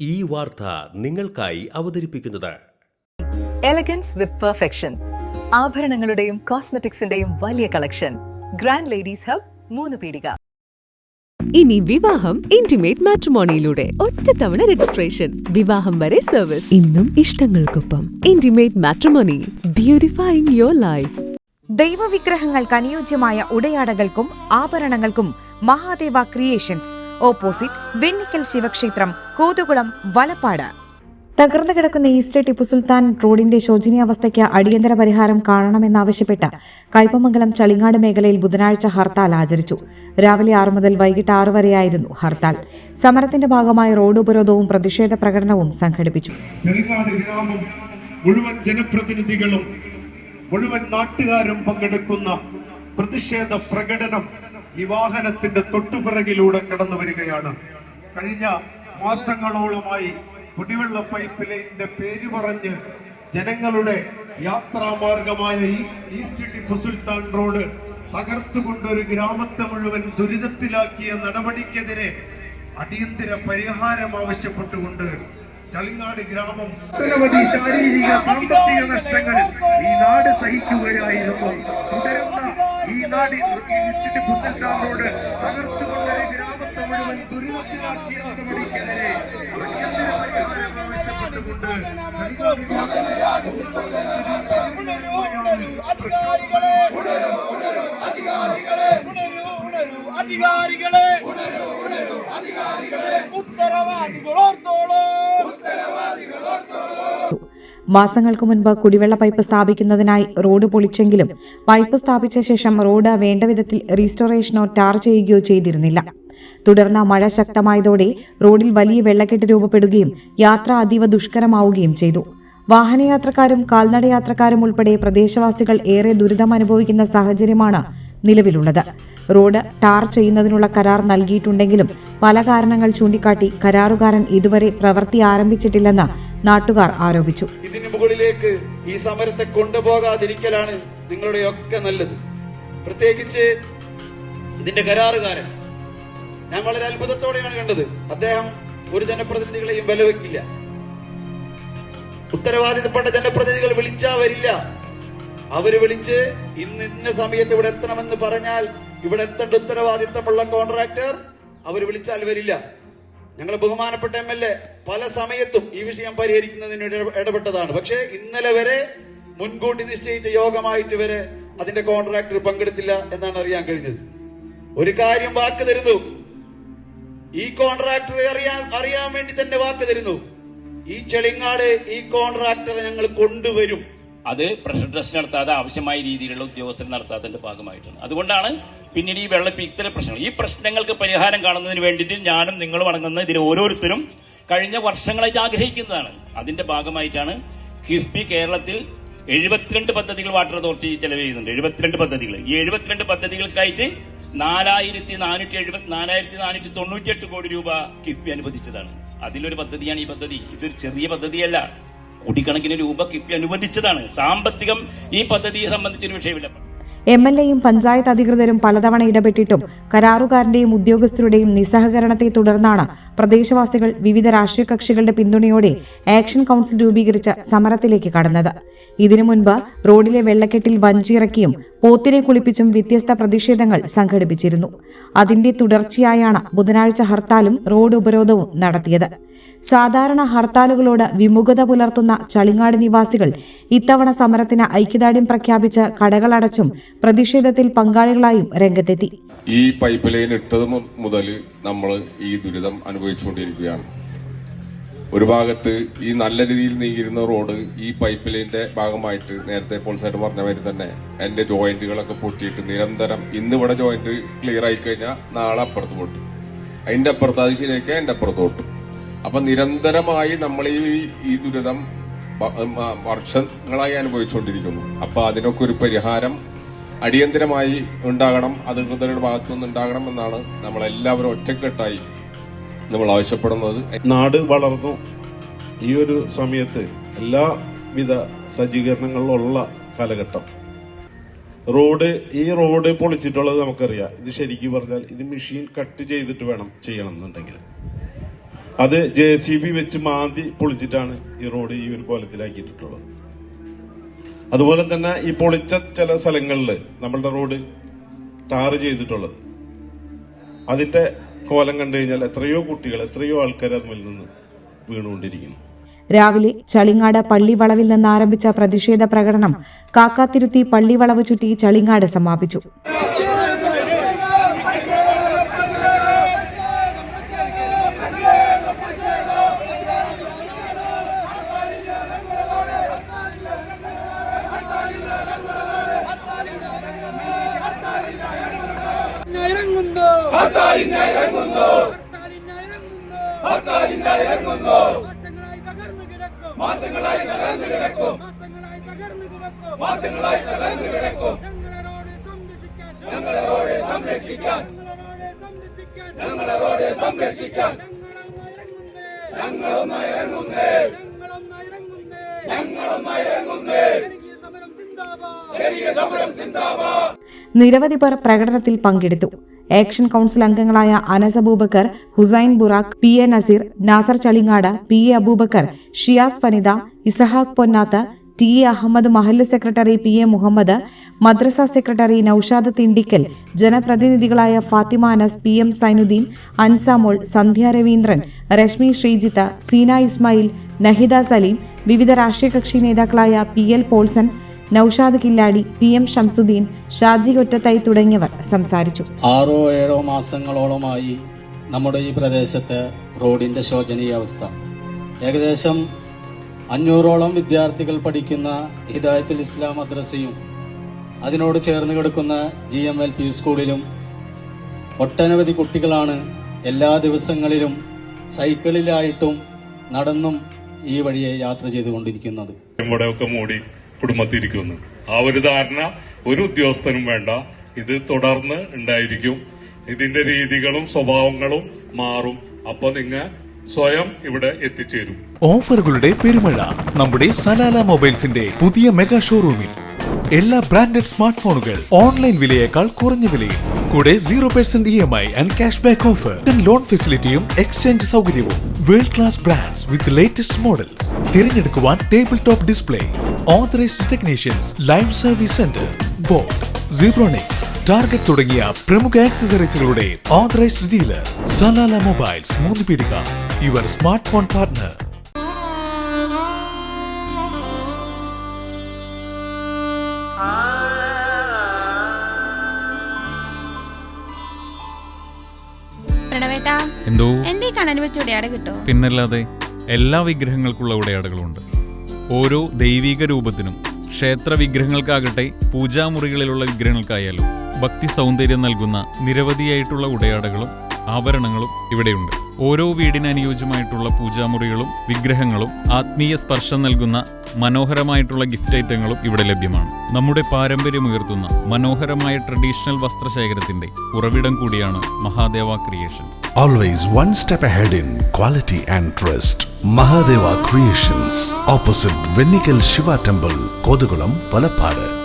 ഈ വാർത്ത നിങ്ങൾക്കായി അവതരിപ്പിക്കുന്നത് എലഗൻസ് വിത്ത് പെർഫെക്ഷൻ, ആഭരണങ്ങളുടെയും കോസ്മെറ്റിക്സിന്റെയും വലിയ കളക്ഷൻ. ഗ്രാൻഡ് ലേഡീസ് ഹബ്, 3 പീടിക. ഇനി വിവാഹം ഇന്റിമേറ്റ് മാട്രിമോണിയിലൂടെ ഒറ്റത്തവണ രജിസ്ട്രേഷൻ, വിവാഹം വരെ സർവീസ്. ഇന്നും ഇഷ്ടങ്ങൾക്കൊപ്പം ഇന്റിമേറ്റ് മാട്രിമോണി, ബ്യൂട്ടിഫൈയിങ് യുവർ ലൈഫ്. ദൈവവിഗ്രഹങ്ങൾക്ക് അനുയോജ്യമായ ഉടയാടകൾക്കും ആഭരണങ്ങൾക്കും മഹാദേവ ക്രിയേഷൻസ്, ഓപ്പോസിറ്റ് വെണ്ണിക്കൽ ശിവക്ഷേത്രം, കോതുകുളം, വലപ്പാട്. തകർന്നു കിടക്കുന്ന ഈസ്റ്റ് ടിപ്പു സുൽത്താൻ റോഡിന്റെ ശോചനീയാവസ്ഥയ്ക്ക് അടിയന്തര പരിഹാരം കാണണമെന്നാവശ്യപ്പെട്ട് കയ്പമംഗലം ചളിങ്ങാട് മേഖലയിൽ ബുധനാഴ്ച ഹർത്താൽ ആചരിച്ചു. രാവിലെ 6 മുതൽ വൈകിട്ട് 6 വരെയായിരുന്നു ഹർത്താൽ. സമരത്തിന്റെ ഭാഗമായി റോഡ് ഉപരോധവും പ്രതിഷേധ പ്രകടനവും സംഘടിപ്പിച്ചു. മുഴുവൻ ജനപ്രതിനിധികളും മുഴുവൻ നാട്ടുകാരും പങ്കെടുക്കുന്ന പ്രതിഷേധ പ്രകടനം ഈ വാഹനത്തിന്റെ തൊട്ടുപിറകിലൂടെ കടന്നു വരികയാണ്. കഴിഞ്ഞ മാസങ്ങളോളമായി കുടിവെള്ള പൈപ്പ് ലൈനിന്റെ പേര് പറഞ്ഞ് ജനങ്ങളുടെ യാത്രാമാർഗമായ ഈ ഈസ്റ്റ് ടിപ്പു സുൽത്താൻ റോഡ് തകർത്തുകൊണ്ടൊരു ഗ്രാമത്തെ മുഴുവൻ ദുരിതത്തിലാക്കിയ നടപടിക്കെതിരെ അടിയന്തര പരിഹാരം ആവശ്യപ്പെട്ടുകൊണ്ട് ചളിങ്ങാട് ഗ്രാമം നിരവധി ശാരീരിക സാമ്പത്തിക നഷ്ടങ്ങൾ ഈ നാട് സഹിക്കുകയായിരുന്നു. തുടരുന്ന ഈ നാട് ഈസ്റ്റ് ടിപ്പു സുൽത്താൻ റോഡ് തകർത്തുകൊണ്ടൊരു ഗ്രാമത്തെ മുഴുവൻ ദുരിതത്തിലാക്കിയ നടപടിക്കെതിരെ അടിയന്തര പരിഹാരം ആവശ്യപ്പെട്ടുകൊണ്ട് മാസങ്ങൾക്ക് മുൻപ് കുടിവെള്ള പൈപ്പ് സ്ഥാപിക്കുന്നതിനായി റോഡ് പൊളിച്ചെങ്കിലും പൈപ്പ് സ്ഥാപിച്ച ശേഷം റോഡ് വേണ്ട വിധത്തിൽ റീസ്റ്റോറേഷനോ ടാർ ചെയ്യുകയോ ചെയ്തിരുന്നില്ല. തുടർന്ന് മഴ ശക്തമായതോടെ റോഡിൽ വലിയ വെള്ളക്കെട്ട് രൂപപ്പെടുകയും യാത്ര അതീവ ദുഷ്കരമാവുകയും ചെയ്തു. വാഹനയാത്രക്കാരും കാൽനടയാത്രക്കാരും ഉൾപ്പെടെ പ്രദേശവാസികൾ ഏറെ ദുരിതം അനുഭവിക്കുന്ന സാഹചര്യമാണ് നിലവിലുള്ളത്. റോഡ് ടാർ ചെയ്യുന്നതിനുള്ള കരാർ നൽകിയിട്ടുണ്ടെങ്കിലും പല കാരണങ്ങൾ ചൂണ്ടിക്കാട്ടി കരാറുകാരൻ ഇതുവരെ പ്രവൃത്തി ആരംഭിച്ചിട്ടില്ലെന്ന് നാട്ടുകാർ ആരോപിച്ചു. ഇതിന് മുകളിലേക്ക് ഈ സമരത്തെ കൊണ്ടുപോകാതിരിക്കലാണ് നിങ്ങളുടെയൊക്കെ നല്ലത്. പ്രത്യേകിച്ച് ഇതിന്റെ കരാറുകാരൻ ഞാൻ വളരെ അത്ഭുതത്തോടെയാണ് കണ്ടത്. അദ്ദേഹം ഒരു ജനപ്രതിനിധികളെയും വിലവെക്കില്ല. ഉത്തരവാദിത്തപ്പെട്ട ജനപ്രതിനിധികൾ വിളിച്ചാ വരില്ല. അവര് വിളിച്ച് ഇന്ന സമയത്ത് ഇവിടെ എത്തണമെന്ന് പറഞ്ഞാൽ ഇവിടെ എത്തേണ്ട ഉത്തരവാദിത്തമുള്ള കോൺട്രാക്ടർ അവർ വിളിച്ചാൽ വരില്ല. ഞങ്ങൾ ബഹുമാനപ്പെട്ട MLA പല സമയത്തും ഈ വിഷയം പരിഹരിക്കുന്നതിന് ഇടപെട്ടതാണ്. പക്ഷേ ഇന്നലെ വരെ മുൻകൂട്ടി നിശ്ചയിച്ച യോഗമായിട്ട് വരെ അതിന്റെ കോൺട്രാക്ടർ പങ്കെടുത്തില്ല എന്നാണ് അറിയാൻ കഴിഞ്ഞത്. ഒരു കാര്യം വാക്ക് തരുന്നു, ഈ കോൺട്രാക്ടറെ അറിയാൻ വേണ്ടി തന്നെ വാക്ക് തരുന്നു, ഈ ചെളിങ്ങാട് ഈ കോൺട്രാക്ടറെ ഞങ്ങൾ കൊണ്ടുവരും. അത് പ്രഷർ ടെസ്റ്റ് നടത്താതെ ആവശ്യമായ രീതിയിലുള്ള ഉദ്യോഗസ്ഥർ നടത്താത്തതിന്റെ ഭാഗമായിട്ടാണ്. അതുകൊണ്ടാണ് പിന്നീട് ഈ ഇത്തരം പ്രശ്നങ്ങൾ, ഈ പ്രശ്നങ്ങൾക്ക് പരിഹാരം കാണുന്നതിന് വേണ്ടിയിട്ട് ഞാനും നിങ്ങളും അടങ്ങുന്ന ഇതിൽ ഓരോരുത്തരും കഴിഞ്ഞ വർഷങ്ങളായിട്ട് ആഗ്രഹിക്കുന്നതാണ്. അതിന്റെ ഭാഗമായിട്ടാണ് കിഫ്ബി കേരളത്തിൽ 72 പദ്ധതികൾ വാട്ടർ അതോറിറ്റി ചെലവ് ചെയ്യുന്നുണ്ട്. 72 പദ്ധതികൾ. ഈ 72 പദ്ധതികൾക്കായിട്ട് 4,498 കോടി രൂപ കിഫ്ബി അനുവദിച്ചതാണ്. അതിലൊരു പദ്ധതിയാണ് ഈ പദ്ധതി. ഇതൊരു ചെറിയ പദ്ധതിയല്ല, കോടിക്കണക്കിന് രൂപ കിഫ്ബി അനുവദിച്ചതാണ്. സാമ്പത്തികം ഈ പദ്ധതിയെ സംബന്ധിച്ചൊരു വിഷയമില്ല. MLAയും പഞ്ചായത്ത് അധികൃതരും പലതവണ ഇടപെട്ടിട്ടും കരാറുകാരന്റെയും ഉദ്യോഗസ്ഥരുടെയും നിസ്സഹകരണത്തെ തുടർന്നാണ് പ്രദേശവാസികൾ വിവിധ രാഷ്ട്രീയ കക്ഷികളുടെ പിന്തുണയോടെ ആക്ഷൻ കൌൺസിൽ രൂപീകരിച്ച് സമരത്തിലേക്ക് കടന്നത്. ഇതിനു മുൻപ് റോഡിലെ വെള്ളക്കെട്ടിൽ വഞ്ചിയിറക്കിയും പോത്തിനെ കുളിപ്പിച്ചും വ്യത്യസ്ത പ്രതിഷേധങ്ങൾ സംഘടിപ്പിച്ചിരുന്നു. അതിന്റെ തുടർച്ചയായാണ് ബുധനാഴ്ച ഹർത്താലും റോഡ് ഉപരോധവും നടത്തിയത്. സാധാരണ ഹർത്താലുകളോട് വിമുഖത പുലർത്തുന്ന ചളിങ്ങാട് നിവാസികൾ ഇത്തവണ സമരത്തിന് ഐക്യദാർഢ്യം പ്രഖ്യാപിച്ച് കടകളടച്ചും പ്രതിഷേധത്തിൽ പങ്കാളികളായും രംഗത്തെത്തി. ഈ പൈപ്പ് ലൈൻ ഇട്ടത് മുതൽ നമ്മൾ ഈ ദുരിതം അനുഭവിച്ചുകൊണ്ടിരിക്കുകയാണ്. ഒരു ഭാഗത്ത് ഈ നല്ല രീതിയിൽ നീങ്ങിയിരുന്ന റോഡ് ഈ പൈപ്പ് ലൈനിന്റെ ഭാഗമായിട്ട് നേരത്തെ പോൾസൈഡ് പറഞ്ഞ മാതിരി തന്നെ എന്റെ ജോയിന്റുകളൊക്കെ പൊട്ടിയിട്ട് നിരന്തരം ഇന്നിവിടെ ജോയിന്റ് ക്ലിയർ ആയി കഴിഞ്ഞാൽ നാളെ അപ്പുറത്ത് പൊട്ടും, അതിന്റെ അപ്പുറത്ത് അത് ശരിയാക്കി അതിന്റെ അപ്പുറത്ത് പൊട്ടും. അപ്പൊ നിരന്തരമായി നമ്മൾ ഈ ദുരിതം വർഷങ്ങളായി അനുഭവിച്ചുകൊണ്ടിരിക്കുന്നു. അപ്പൊ അതിനൊക്കെ ഒരു പരിഹാരം അടിയന്തരമായി ഉണ്ടാകണം, അധികൃതരുടെ ഭാഗത്തുനിന്ന് ഉണ്ടാകണം എന്നാണ് നമ്മളെല്ലാവരും ഒറ്റക്കെട്ടായി നമ്മൾ ആവശ്യപ്പെടുന്നത്. നാട് വളർന്നു ഈ ഒരു സമയത്ത് എല്ലാവിധ സജ്ജീകരണങ്ങളിലുള്ള കാലഘട്ടം. ഈ റോഡ് പൊളിച്ചിട്ടുള്ളത് നമുക്കറിയാം. ഇത് ശരിക്കും പറഞ്ഞാൽ ഇത് മെഷീൻ കട്ട് ചെയ്തിട്ട് വേണം ചെയ്യണം എന്നുണ്ടെങ്കിൽ അത് JCB വെച്ച് മാന്തി പൊളിച്ചിട്ടാണ് ഈ റോഡ് ഈ ഒരു കോലത്തിലാക്കിയിട്ടുള്ളത്. അതുപോലെ തന്നെ ഈ പൊളിച്ച ചില സ്ഥലങ്ങളിൽ നമ്മളുടെ റോഡ് ടാർ ചെയ്തിട്ടുള്ളത്, അതിന്റെ കോലം കണ്ടു കഴിഞ്ഞാൽ എത്രയോ കുട്ടികൾ, എത്രയോ ആൾക്കാർ അതിൽ നിന്ന് വീണുകൊണ്ടിരിക്കുന്നു. രാവിലെ ചളിങ്ങാട് പള്ളിവളവിൽ നിന്ന് ആരംഭിച്ച പ്രതിഷേധ പ്രകടനം കാക്കാത്തിരുത്തി പള്ളിവളവ് ചുറ്റി ചളിങ്ങാട് സമാപിച്ചു. നിരവധി പേർ പ്രകടനത്തിൽ പങ്കെടുത്തു. ആക്ഷൻ കൗൺസിൽ അംഗങ്ങളായ Anas Abubakar, Hussain ബുറാഖ്, PA Naseer, Nasar Chalingad, PA Abubakar, Shiyas ഫനിദ, Ishaq Ponnath, TA Ahmed, മഹല്ല് സെക്രട്ടറി PA മുഹമ്മദ്, മദ്രസ സെക്രട്ടറി നൌഷാദ് തിണ്ടിക്കൽ, ജനപ്രതിനിധികളായ ഫാത്തിമ അനസ്, PM സൈനുദ്ദീൻ, അൻസാമോൾ, സന്ധ്യ രവീന്ദ്രൻ, രശ്മി ശ്രീജിത്ത്, സീന ഇസ്മായിൽ, നഹിദ സലീം, വിവിധ രാഷ്ട്രീയ കക്ഷി നേതാക്കളായ PL പോൾസൺ, നൌഷാദ് കില്ലാടി, PM ഷംസുദ്ദീൻ, ഷാജി കൊറ്റത്തൈ തുടങ്ങിയവർ സംസാരിച്ചു. 6-7 മാസങ്ങളോളമായി നമ്മുടെ ഈ പ്രദേശത്ത് റോഡിന്റെ ശോചനീയ അവസ്ഥ. ഏകദേശം 500ഓളം വിദ്യാർത്ഥികൾ പഠിക്കുന്ന ഹിദായത്തുൽ ഇസ്ലാം മദ്രസയും അതിനോട് ചേർന്ന് കിടക്കുന്ന GMLP സ്കൂളിലും ഒട്ടനവധി കുട്ടികളാണ് എല്ലാ ദിവസങ്ങളിലും സൈക്കിളിലായിട്ടും നടന്നും ഈ വഴിയെ യാത്ര ചെയ്തുകൊണ്ടിരിക്കുന്നത്. മൂടി കുടുംബത്തിരിക്കുന്നു. ആ ഒരു ധാരണ ഒരു ഉദ്യോഗസ്ഥനും വേണ്ട. ഇത് തുടർന്ന് ഉണ്ടായിരിക്കും. ഇതിന്റെ രീതികളും സ്വഭാവങ്ങളും മാറും. അപ്പൊ നിങ്ങൾ സ്വയം ഇവിടെ എത്തിച്ചേരും. ഓഫറുകളുടെ പെരുമഴ നമ്മുടെ സലാല മൊബൈൽസിന്റെ പുതിയ മെഗാ ഷോറൂമിൽ. എല്ലാ ബ്രാൻഡഡ് സ്മാർട്ട് ഫോണുകൾ ഓൺലൈൻ വിലയേക്കാൾ കുറഞ്ഞ വിലയിൽ. കൂടെ 0% EMI and cashback offer, loan ഫെസിലിറ്റിയും എക്സ്ചേഞ്ച് സൗകര്യവും. World class brands with latest models. തിരഞ്ഞെടുക്കുവാൻ table top display, authorised technicians, live service centre, Boat, Zebronics, target തുടങ്ങിയ പ്രമുഖ ആക്സസറീസുകളുടെ ഓതറൈസ്ഡ് ഡീലർ. സലാല മൊബൈൽസ്, 3 പീടിക, യുവർ സ്മാർട്ട് ഫോൺ പാർട്ട്ണർ. എന്തോ എന്റെ കണ്ണന് വെച്ച ഉടയാട കിട്ടോ? പിന്നല്ലാതെ എല്ലാ വിഗ്രഹങ്ങൾക്കുള്ള ഉടയാടകളുണ്ട്. ഓരോ ദൈവിക രൂപത്തിനും ക്ഷേത്ര വിഗ്രഹങ്ങൾക്കാകട്ടെ പൂജാമുറികളിലുള്ള വിഗ്രഹങ്ങൾക്കായാലും ഭക്തി സൗന്ദര്യം നൽകുന്ന നിരവധിയായിട്ടുള്ള ഉടയാടകളും ആഭരണങ്ങളും ഇവിടെയുണ്ട്. ഓരോ വീടിന് അനുയോജ്യമായിട്ടുള്ള പൂജാമുറികളും വിഗ്രഹങ്ങളും ആത്മീയ സ്പർശം നൽകുന്ന മനോഹരമായിട്ടുള്ള ഗിഫ്റ്റ് ഐറ്റങ്ങളും ഇവിടെ ലഭ്യമാണ്. നമ്മുടെ പാരമ്പര്യമുയർത്തുന്ന മനോഹരമായ ട്രഡീഷണൽ വസ്ത്രശേഖരത്തിന്റെ ഉറവിടം കൂടിയാണ് Mahadeva creations. Always one step ahead in quality and trust. Mahadeva Creations, opposite Vennikal Shiva Temple, Kodugulam, Valapadu.